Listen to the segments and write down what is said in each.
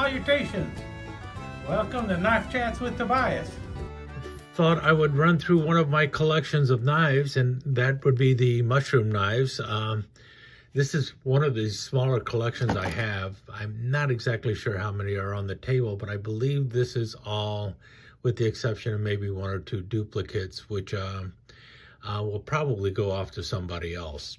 Salutations! Welcome to Knife Chats with Tobias. Thought I would run through one of my collections of knives, and that would be the mushroom knives. This is one of the smaller collections I have. I'm not exactly sure how many are on the table, but I believe this is all, with the exception of maybe one or two duplicates, which will probably go off to somebody else.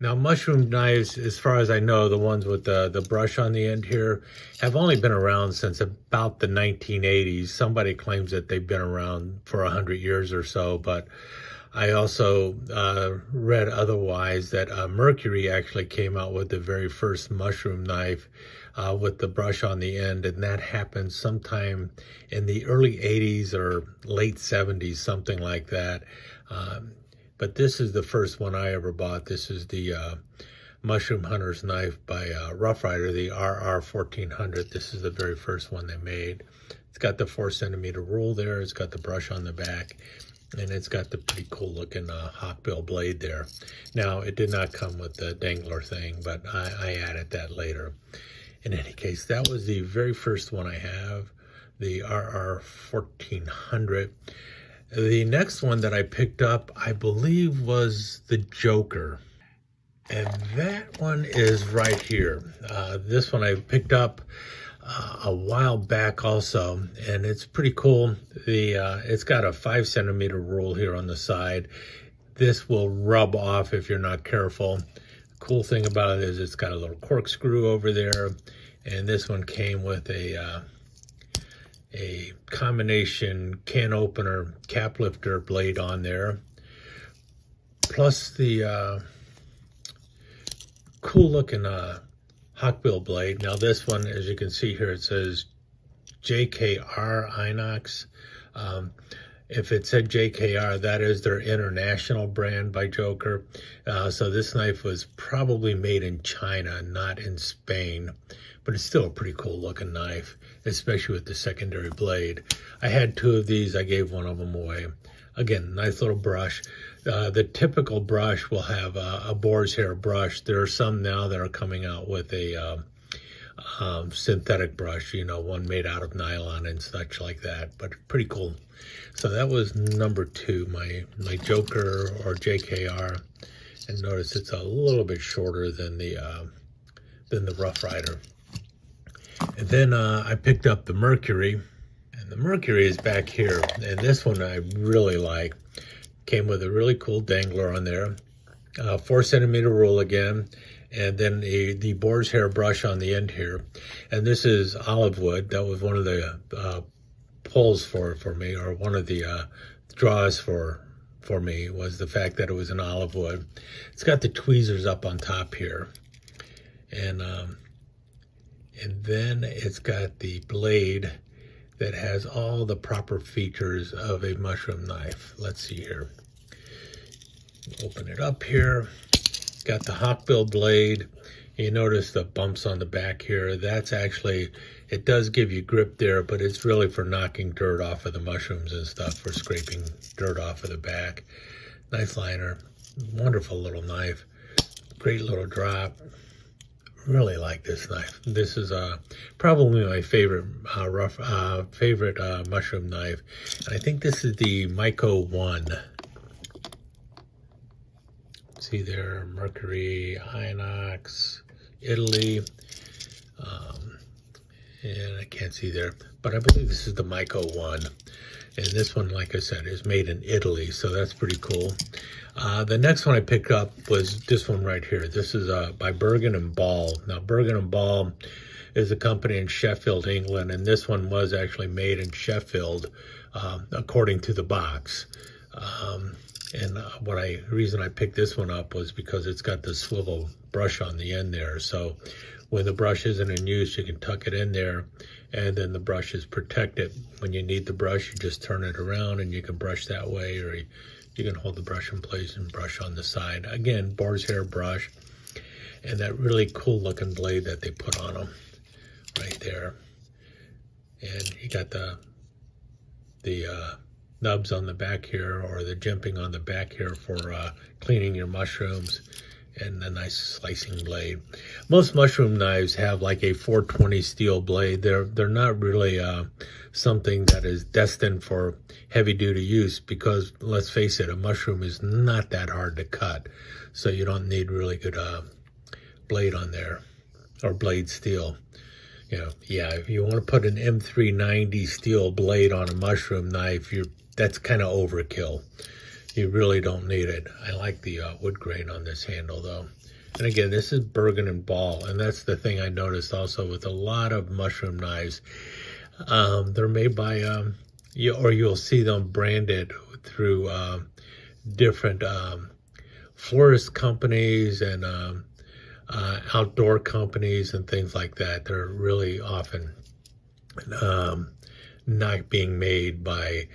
Now, mushroom knives, as far as I know, the ones with the brush on the end here, have only been around since about the 1980s. Somebody claims that they've been around for 100 years or so, but I also read otherwise, that Mercury actually came out with the very first mushroom knife with the brush on the end, and that happened sometime in the early 80s or late 70s, something like that. But this is the first one I ever bought. This is the Mushroom Hunter's Knife by Rough Rider, the RR 1400. This is the very first one they made. It's got the 4-centimeter rule there. It's got the brush on the back, and it's got the pretty cool looking hawkbill blade there. Now, it did not come with the dangler thing, but I added that later. In any case, that was the very first one I have, the RR 1400. The next one that I picked up, I believe, was the Joker. And that one is right here. This one I picked up a while back also, and it's pretty cool. It's got a 5-centimeter rule here on the side. This will rub off if you're not careful. The cool thing about it is it's got a little corkscrew over there, and this one came with a combination can opener cap lifter blade on there, plus the cool looking hawkbill blade. Now this one, as you can see here, it says JKR Inox. If it said JKR, that is their international brand by Joker. So this knife was probably made in China, not in Spain, but it's still a pretty cool looking knife, especially with the secondary blade. I had two of these. I gave one of them away. Again, nice little brush. The typical brush will have a boar's hair brush. There are some now that are coming out with a synthetic brush, you know, one made out of nylon and such like that, but pretty cool. So that was number 2, my Joker or JKR. And notice it's a little bit shorter than the Rough Rider. And then I picked up the Mercury, and the Mercury is back here. And this one I really like. Came with a really cool dangler on there, 4-centimeter rule again, and then the boar's hair brush on the end here. And this is olive wood. That was one of the pulls for me, or one of the draws for me, was the fact that it was an olive wood. It's got the tweezers up on top here, and then it's got the blade that has all the proper features of a mushroom knife. Let's see here. Open it up here. It's got the hawkbill blade. You notice the bumps on the back here. That's actually, it does give you grip there, but it's really for knocking dirt off of the mushrooms and stuff, for scraping dirt off of the back. Nice liner. Wonderful little knife. Great little drop. Really like this knife. This is probably my favorite mushroom knife. And I think this is the Maniago 1. See there, Mercury, Inox, Italy, and I can't see there, but I believe this is the Maniago 1. And this one, like I said, is made in Italy, so that's pretty cool. The next one I picked up was this one right here. This is by Bergen & Ball. Now, Bergen & Ball is a company in Sheffield, England, and this one was actually made in Sheffield, according to the box. And the reason I picked this one up was because it's got the swivel brush on the end there. So when the brush isn't in use, you can tuck it in there, and then the brush is protected. When you need the brush, you just turn it around and you can brush that way, or you can hold the brush in place and brush on the side. Again, boar's hair brush, and that really cool looking blade that they put on them right there. And you got the nubs on the back here, or the jimping on the back here for cleaning your mushrooms. and a nice slicing blade. Most mushroom knives have like a 420 steel blade. They're not really something that is destined for heavy duty use, because let's face it, a mushroom is not that hard to cut, so you don't need really good blade on there, or blade steel. You know, yeah, if you want to put an M390 steel blade on a mushroom knife, that's kind of overkill. You really don't need it. I like the wood grain on this handle though. And again, this is Bergen and Ball, and that's the thing I noticed also with a lot of mushroom knives. They're made by, you'll see them branded through different florist companies and outdoor companies and things like that. They're really often not being made by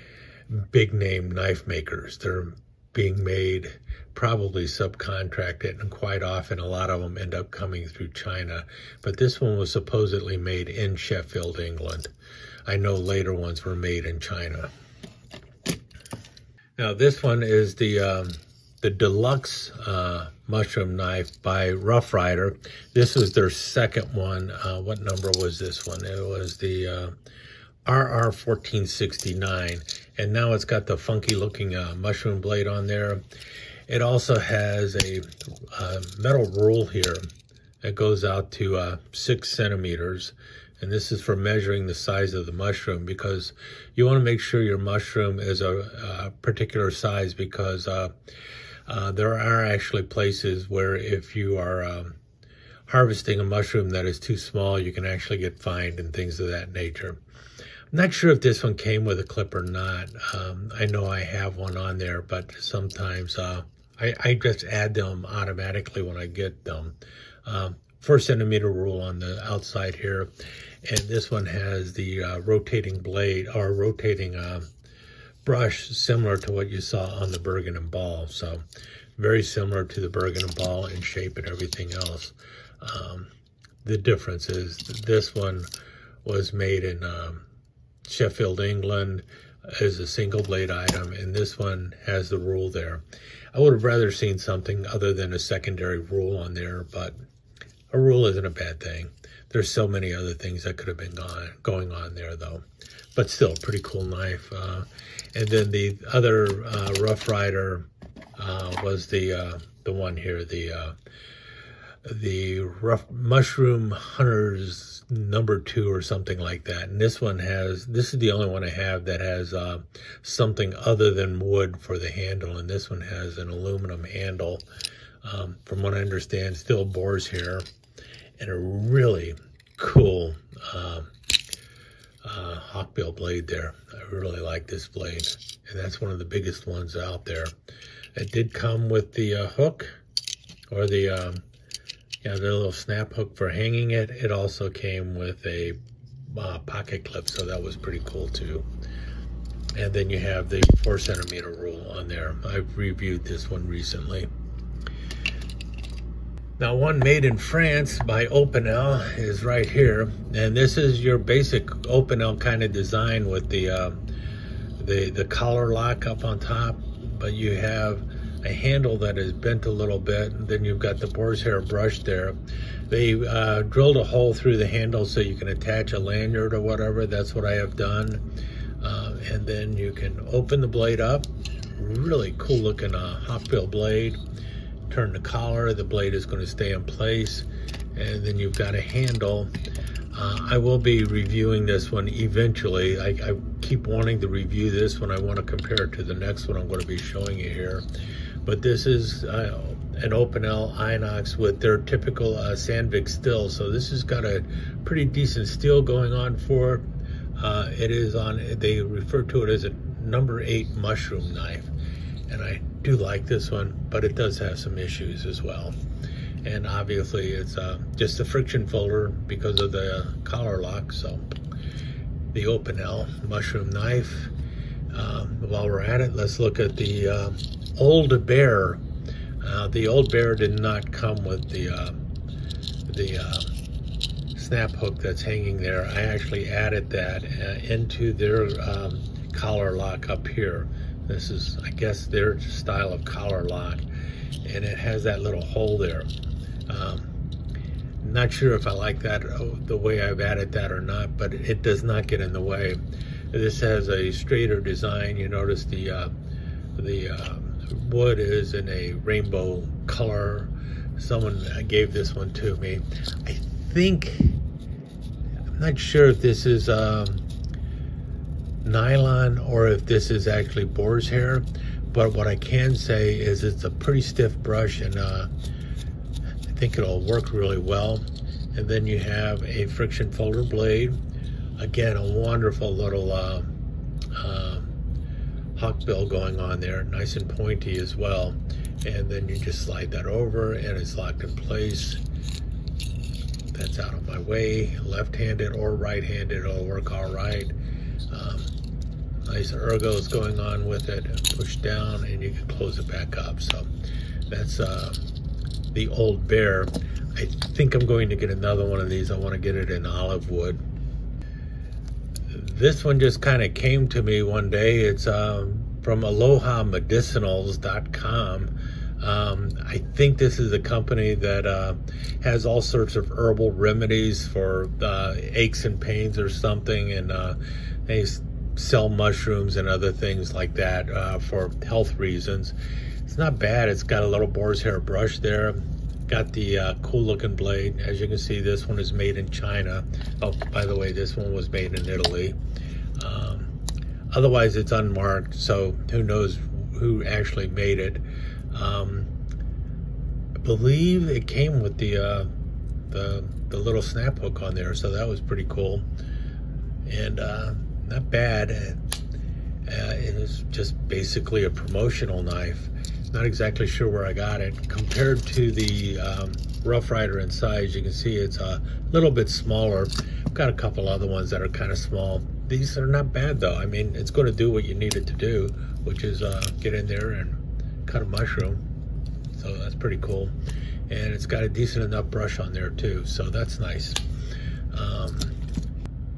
big name knife makers. They're being made, probably subcontracted, and quite often a lot of them end up coming through China. But this one was supposedly made in Sheffield, England. I know later ones were made in China. Now this one is the deluxe mushroom knife by Rough Rider. This was their second one. What number was this one? It was the RR 1469, and now it's got the funky looking mushroom blade on there. It also has a metal rule here that goes out to 6 centimeters, and this is for measuring the size of the mushroom, because you want to make sure your mushroom is a particular size, because there are actually places where if you are harvesting a mushroom that is too small, you can actually get fined and things of that nature. I'm not sure if this one came with a clip or not. I know I have one on there, but sometimes I just add them automatically when I get them. 4 centimeter rule on the outside here, and this one has the rotating blade, or rotating brush, similar to what you saw on the Bergen and Ball. So very similar to the Bergen and Ball in shape and everything else. The difference is this one was made in Sheffield, England, is a single blade item, and this one has the rule there. I would have rather seen something other than a secondary rule on there, but a rule isn't a bad thing. There's so many other things that could have been going on there though, but still pretty cool knife. And then the other Rough Rider was the one here, the Rough Mushroom Hunters #2 or something like that. And this one has, this is the only one I have that has something other than wood for the handle, and this one has an aluminum handle. From what I understand, still bores here, and a really cool hawkbill blade there. I really like this blade, and that's one of the biggest ones out there. It did come with the hook, or the little snap hook for hanging it. It also came with a pocket clip, so that was pretty cool too. And then you have the 4 centimeter rule on there. I've reviewed this one recently. Now, one made in France by Opinel is right here, and this is your basic Opinel kind of design with the collar lock up on top, but you have a handle that is bent a little bit, and then you've got the boar's hair brush there. They drilled a hole through the handle so you can attach a lanyard or whatever. That's what I have done. And then you can open the blade up. Really cool looking hawkbill blade. Turn the collar, the blade is going to stay in place, and then you've got a handle. I will be reviewing this one eventually. I keep wanting to review this one. I want to compare it to the next one I'm going to be showing you here. But this is an Opinel Inox with their typical Sandvik steel. So this has got a pretty decent steel going on for it. It is on, they refer to it as a #8 mushroom knife. And I do like this one, but it does have some issues as well. And obviously it's just a friction folder because of the collar lock. So the Opinel mushroom knife. While we're at it, let's look at the Old Bear. The Old Bear did not come with the snap hook that's hanging there. I actually added that into their collar lock up here. This is, I guess, their style of collar lock, and it has that little hole there. Not sure if I like that, the way I've added that or not, but it does not get in the way. This has a straighter design. You notice the wood is in a rainbow color. Someone gave this one to me. I think, I'm not sure if this is nylon or if this is actually boar's hair, but what I can say is it's a pretty stiff brush, and I think it'll work really well. And then you have a friction folder blade. Again, a wonderful little hawkbill going on there, nice and pointy as well. And then you just slide that over and it's locked in place. That's out of my way. Left-handed or right-handed, it'll work all right. Nice ergos going on with it. Push down and you can close it back up. So that's the old bear. I think I'm going to get another one of these. I want to get it in olive wood. This one just kind of came to me one day. It's from AlohaMedicinals.com. I think this is a company that has all sorts of herbal remedies for aches and pains or something, and they sell mushrooms and other things like that for health reasons. It's not bad. It's got a little boar's hair brush there. Got the cool looking blade. As you can see, this one is made in China. Oh, by the way, this one was made in Italy. Otherwise, it's unmarked, so who knows who actually made it. I believe it came with the little snap hook on there, so that was pretty cool. And not bad. It was just basically a promotional knife. Not exactly sure where I got it. Compared to the Rough Rider in size, you can see it's a little bit smaller. I've got a couple other ones that are kind of small. These are not bad though. I mean, it's going to do what you need it to do, which is get in there and cut a mushroom. So that's pretty cool. And it's got a decent enough brush on there too, so that's nice.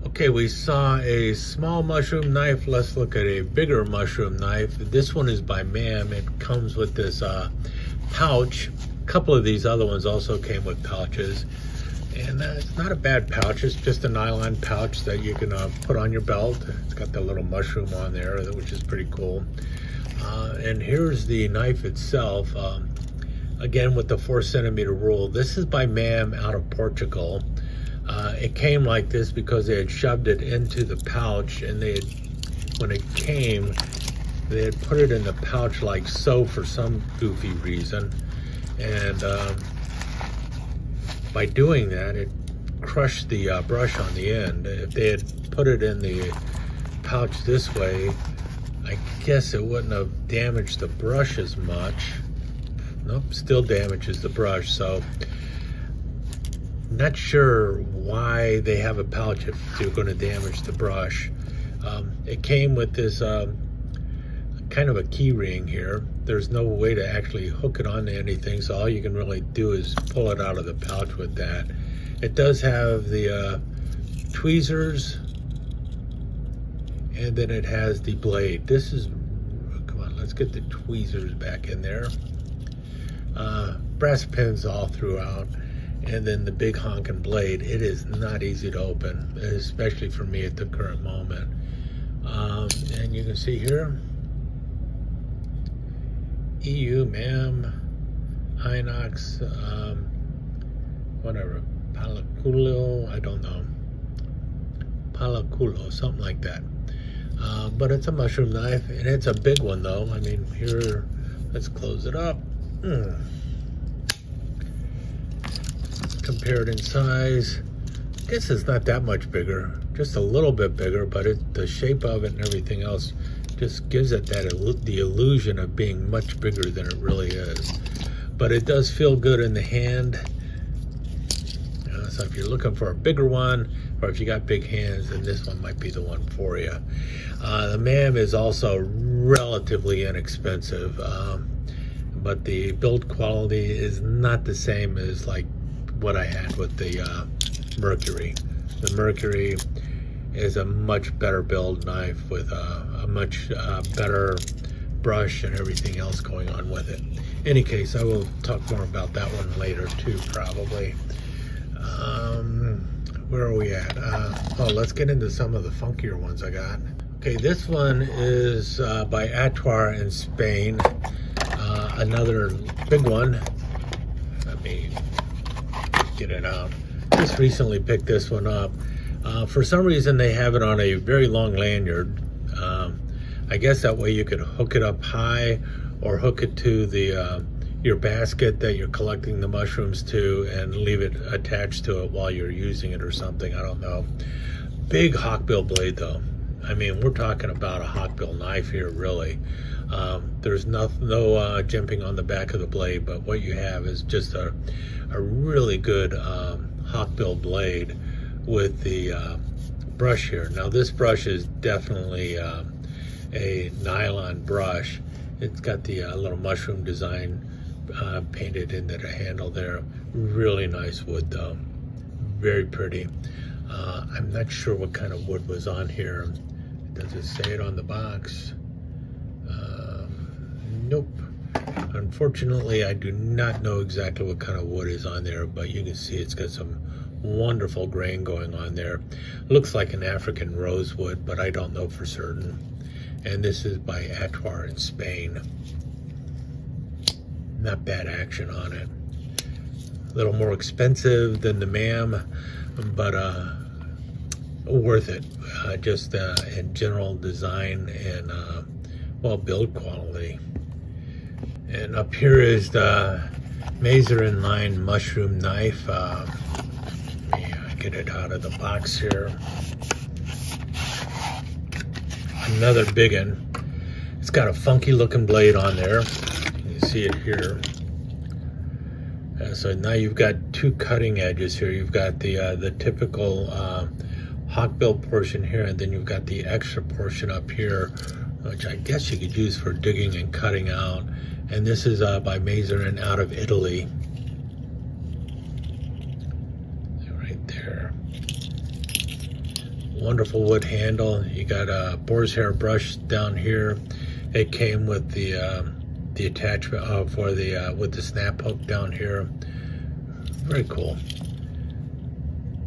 Okay, we saw a small mushroom knife. Let's look at a bigger mushroom knife. This one is by MAM. It comes with this pouch. A couple of these other ones also came with pouches. And it's not a bad pouch. It's just a nylon pouch that you can put on your belt. It's got the little mushroom on there, which is pretty cool. And here's the knife itself. Again, with the 4-centimeter rule. This is by MAM out of Portugal. It came like this because they had shoved it into the pouch, and they had, when it came, they had put it in the pouch like so for some goofy reason. And by doing that, it crushed the brush on the end. If they had put it in the pouch this way, I guess it wouldn't have damaged the brush as much. Nope, still damages the brush. So not sure why they have a pouch if they're going to damage the brush. It came with this kind of a key ring here. There's no way to actually hook it onto anything, so all you can really do is pull it out of the pouch with that. It does have the tweezers, and then it has the blade. This is, come on, let's get the tweezers back in there. Brass pins all throughout. And then the big honking blade. It is not easy to open, especially for me at the current moment. And you can see here, EU, MAM, Inox, whatever, Palaculo, I don't know. Palaculo, something like that. But it's a mushroom knife, and it's a big one though. I mean, here, let's close it up. Compared in size, I guess it's not that much bigger, just a little bit bigger, but the shape of it and everything else just gives it that the illusion of being much bigger than it really is. But it does feel good in the hand. So if you're looking for a bigger one, or if you got big hands, then this one might be the one for you. The MAM is also relatively inexpensive, but the build quality is not the same as like what I had with the Mercury. The Mercury is a much better build knife with a much better brush and everything else going on with it. In any case, I will talk more about that one later too, probably. Where are we at? Oh, let's get into some of the funkier ones I got. Okay, this one is by Atoir in Spain. Another big one. Let me get it out. Just recently picked this one up. For some reason, they have it on a very long lanyard. I guess that way you could hook it up high or hook it to the your basket that you're collecting the mushrooms to and leave it attached to it while you're using it or something. I don't know. Big hawkbill blade though. I mean, we're talking about a hawkbill knife here, really. There's no jimping on the back of the blade, but what you have is just a really good hawkbill blade with the brush here. Now this brush is definitely a nylon brush. It's got the little mushroom design painted into the handle there. Really nice wood though, very pretty. I'm not sure what kind of wood was on here. Does it say it on the box? Nope. Unfortunately, I do not know exactly what kind of wood is on there, but you can see it's got some wonderful grain going on there. Looks like an African rosewood, but I don't know for certain. And this is by Atoir in Spain. Not bad action on it. A little more expensive than the MAM, but worth it. Just in general design and well, build quality. And up here is the Mazarin line mushroom knife. Let me get it out of the box here. Another big one. It's got a funky looking blade on there. You see it here. So now you've got two cutting edges here. You've got the typical hawkbill portion here, and then you've got the extra portion up here, which I guess you could use for digging and cutting out. And this is by Mazarin out of Italy. Right there. Wonderful wood handle. You got a boar's hair brush down here. It came with the attachment for the with the snap hook down here. Very cool.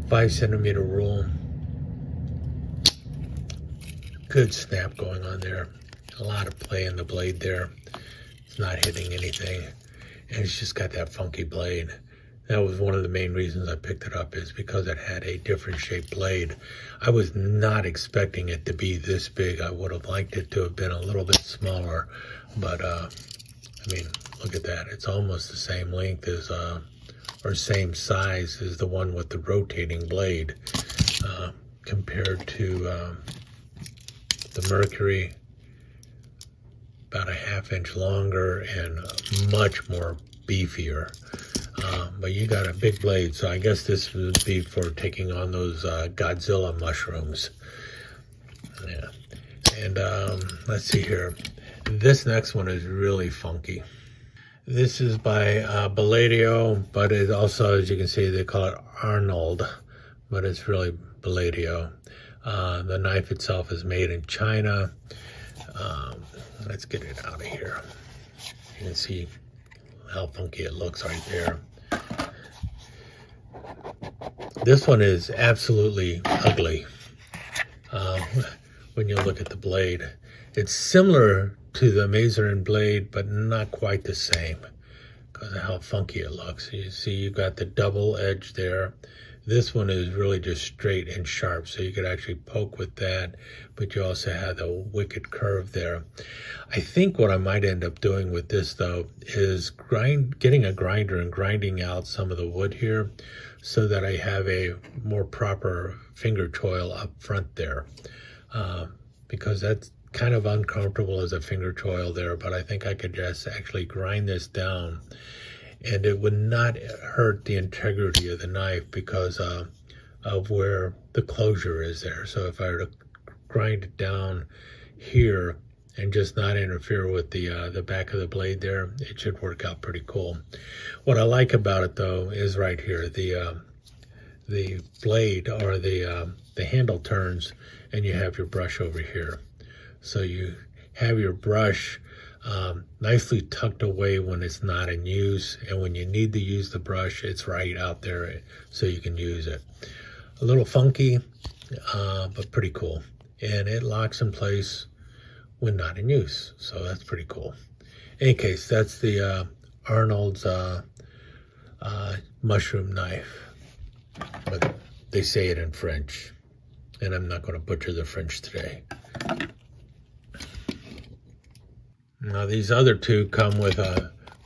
5 centimeter rule. Good snap going on there. A lot of play in the blade there. It's not hitting anything, and it's just got that funky blade. That was one of the main reasons I picked it up, is because it had a different shaped blade. I was not expecting it to be this big. I would have liked it to have been a little bit smaller, but I mean, look at that. It's almost the same length as, or same size as the one with the rotating blade, compared to the Mercury. About a ½ inch longer and much more beefier. But you got a big blade, so I guess this would be for taking on those Godzilla mushrooms. Yeah. And let's see here. This next one is really funky. This is by Palladio, but it also, as you can see, they call it Arnold, but it's really Palladio. The knife itself is made in China. Let's get it out of here. You can see how funky it looks right there. This one is absolutely ugly. When you look at the blade, it's similar to the Mazarin blade, but not quite the same because of how funky it looks. You see, you've got the double edge there. This one is really just straight and sharp, so you could actually poke with that, but you also have the wicked curve there. I think what I might end up doing with this, though, is getting a grinder and grinding out some of the wood here so that I have a more proper finger choil up front there, because that's kind of uncomfortable as a finger choil there, but I think I could just actually grind this down and it would not hurt the integrity of the knife because of where the closure is there. So if I were to grind it down here and just not interfere with the back of the blade there, it should work out pretty cool. What I like about it though is right here, the blade or the handle turns and you have your brush over here. So you have your brush nicely tucked away when it's not in use, and when you need to use the brush, it's right out there so you can use it. A little funky, but pretty cool, and it locks in place when not in use, so that's pretty cool. In any case, that's the Arnold's mushroom knife, but they say it in French, and I'm not going to butcher the French today. Now these other two come with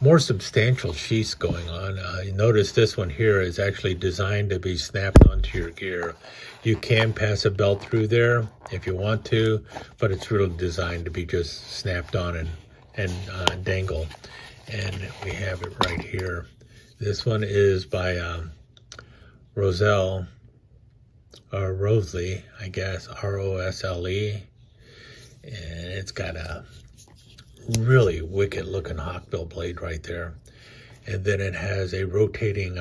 more substantial sheaths going on. You notice this one here is actually designed to be snapped onto your gear. You can pass a belt through there if you want to, but it's really designed to be just snapped on and dangle. And we have it right here. This one is by Roselle, or Rosely, I guess, R-O-S-L-E. And it's got a really wicked looking hawkbill blade right there. And then it has a rotating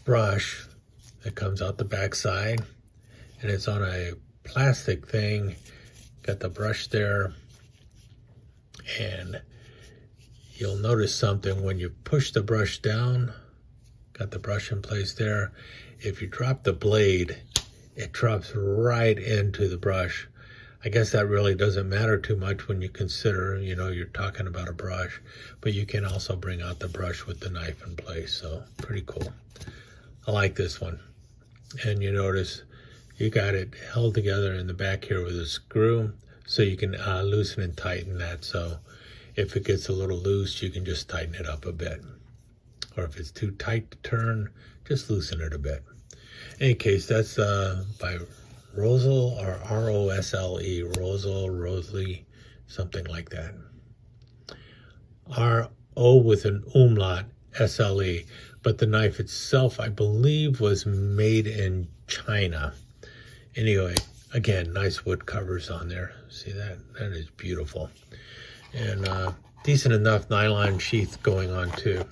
brush that comes out the back side, and it's on a plastic thing. Got the brush there, and you'll notice something when you push the brush down. Got the brush in place there. If you drop the blade, it drops right into the brush. I guess that really doesn't matter too much when you consider, you know, you're talking about a brush, but you can also bring out the brush with the knife in place, so pretty cool. I like this one. And you notice you got it held together in the back here with a screw, so you can loosen and tighten that, so if it gets a little loose, you can just tighten it up a bit. Or if it's too tight to turn, just loosen it a bit. In any case, that's by Rosel, or R-O-S-L-E, Rosel, Rosely, something like that. R-O with an umlaut, S-L-E. But the knife itself, I believe, was made in China. Anyway, again, nice wood covers on there. See that? That is beautiful. And decent enough nylon sheath going on too.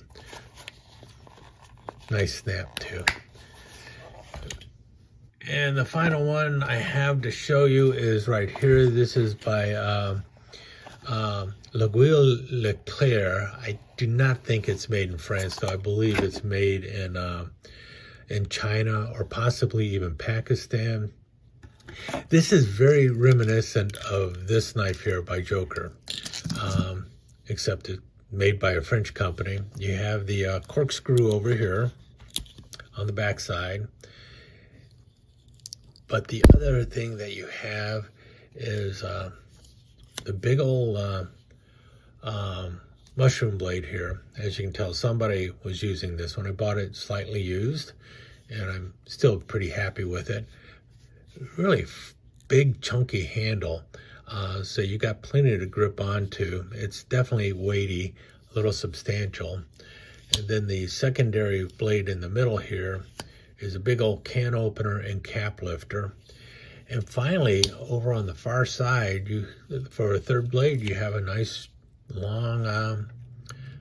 Nice snap too. And the final one I have to show you is right here. This is by L'Aiguille Leclerc. I do not think it's made in France, though. I believe it's made in China, or possibly even Pakistan. This is very reminiscent of this knife here by Joker, except it's made by a French company. You have the corkscrew over here on the back side. But the other thing that you have is the big old mushroom blade here. As you can tell, somebody was using this one. I bought it slightly used, and I'm still pretty happy with it. Really big, chunky handle, so you got plenty to grip onto. It's definitely weighty, a little substantial. And then the secondary blade in the middle here is a big old can opener and cap lifter. And finally, over on the far side, for a third blade, you have a nice long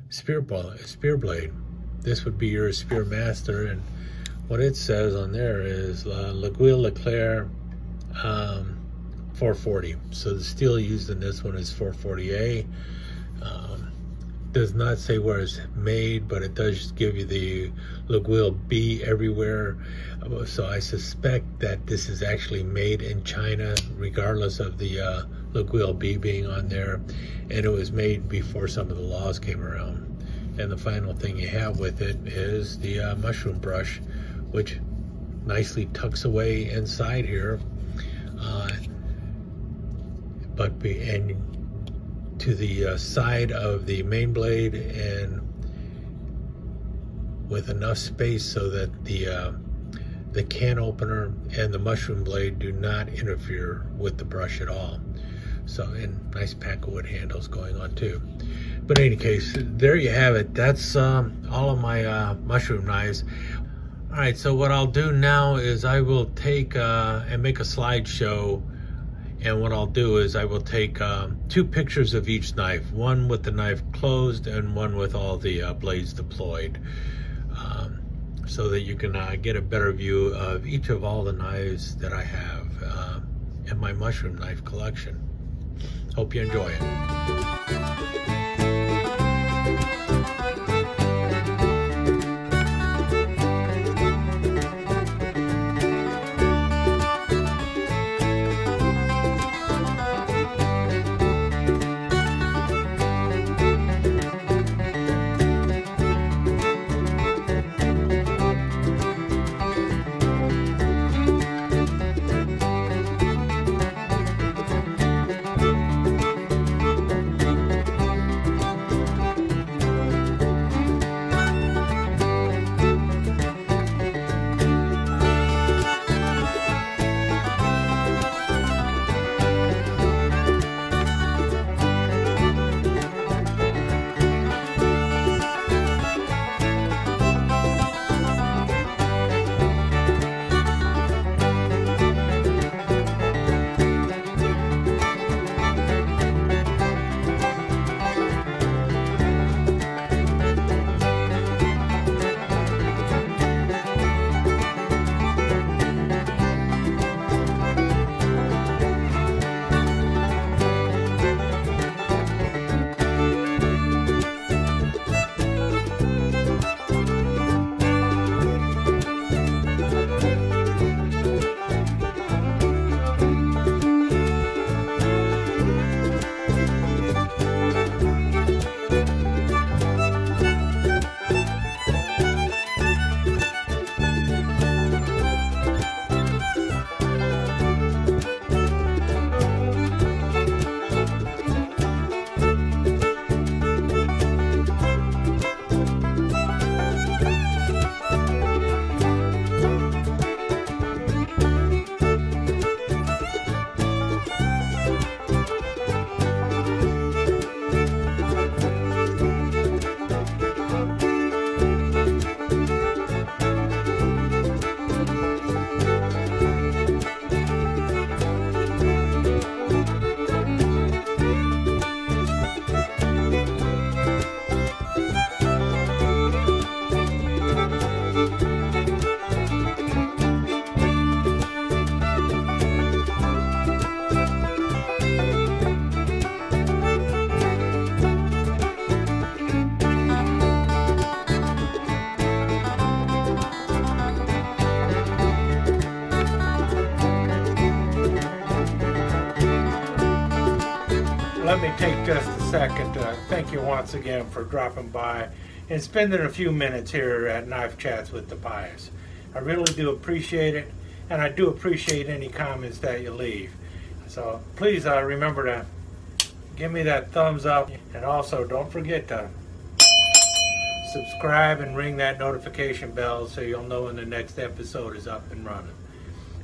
spear blade. This would be your spear master, and what it says on there is L'Aiguille Leclerc 440. So the steel used in this one is 440A. Does not say where it's made, but it does give you the L'Aiguille B everywhere. So I suspect that this is actually made in China, regardless of the L'Aiguille B being on there. And it was made before some of the laws came around. And the final thing you have with it is the mushroom brush, which nicely tucks away inside here. And to the side of the main blade, and with enough space so that the can opener and the mushroom blade do not interfere with the brush at all. So, and nice pack of wood handles going on too. But in any case, there you have it. That's all of my mushroom knives. All right, so what I'll do now is I will take and make a slideshow. And what I'll do is I will take 2 pictures of each knife, one with the knife closed and one with all the blades deployed, so that you can get a better view of each of all the knives that I have in my mushroom knife collection. Hope you enjoy it. Let me take just a second to thank you once again for dropping by and spending a few minutes here at Knife Chats with the Pious. I really do appreciate it, and I do appreciate any comments that you leave. So please remember to give me that thumbs up, and also don't forget to subscribe and ring that notification bell so you'll know when the next episode is up and running.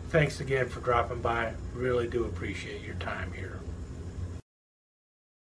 Thanks again for dropping by. Really do appreciate your time here.